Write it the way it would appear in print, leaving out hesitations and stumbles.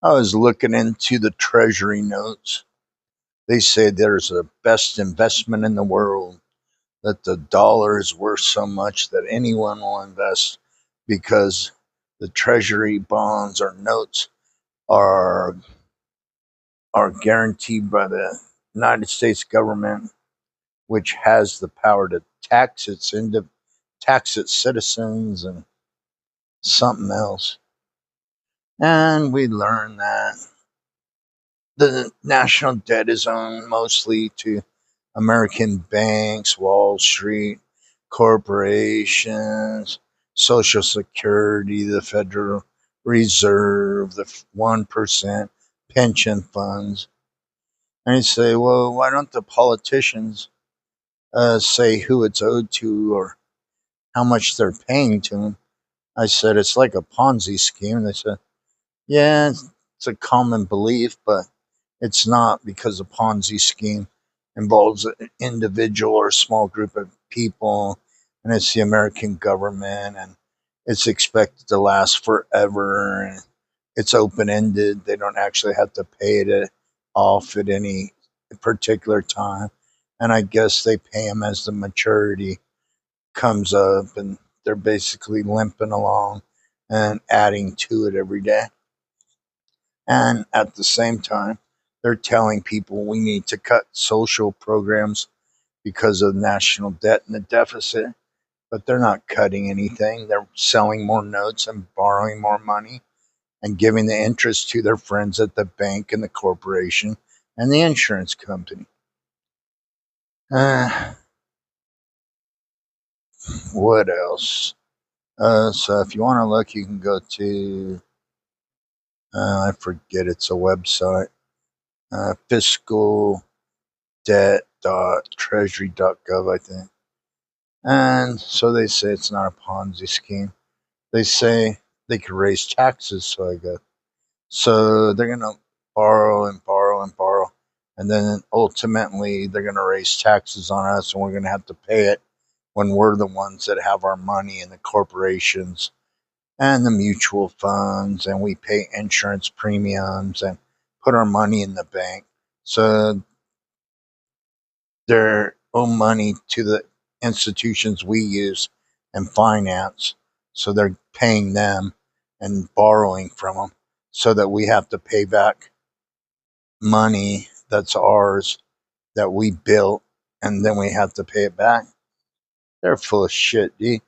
I was looking into the treasury notes. They say there's the best investment in the world, that the dollar is worth so much that anyone will invest because the treasury bonds or notes are are guaranteed by the United States government, which has the power to tax its citizens and something else. And we learned that the national debt is owed mostly to American banks, Wall Street, corporations, Social Security, the Federal Reserve, the 1% pension funds. And you say, well, why don't the politicians say who it's owed to or how much they're paying to them? I said, it's like a Ponzi scheme. They said, yeah, it's a common belief, but it's not, because a Ponzi scheme involves an individual or a small group of people, and it's the American government, and it's expected to last forever, and it's open ended. They don't actually have to pay it off at any particular time. And I guess they pay them as the maturity comes up, and they're basically limping along and adding to it every day. And at the same time, they're telling people we need to cut social programs because of national debt and the deficit, but they're not cutting anything. They're selling more notes and borrowing more money and giving the interest to their friends at the bank and the corporation and the insurance company. Uh, what else? So if you want to look, you can go to, I forget, it's a website, fiscaldebt.treasury.gov, I think. And so they say it's not a Ponzi scheme. They say they could raise taxes, so I go. So they're going to borrow and borrow and borrow. And then ultimately, they're going to raise taxes on us, and we're going to have to pay it when we're the ones that have our money in the corporations and the mutual funds, and we pay insurance premiums and put our money in the bank. So they're owe money to the institutions we use and finance. So they're paying them and borrowing from them so that we have to pay back money that's ours that we built, and then we have to pay it back. They're full of shit, dude.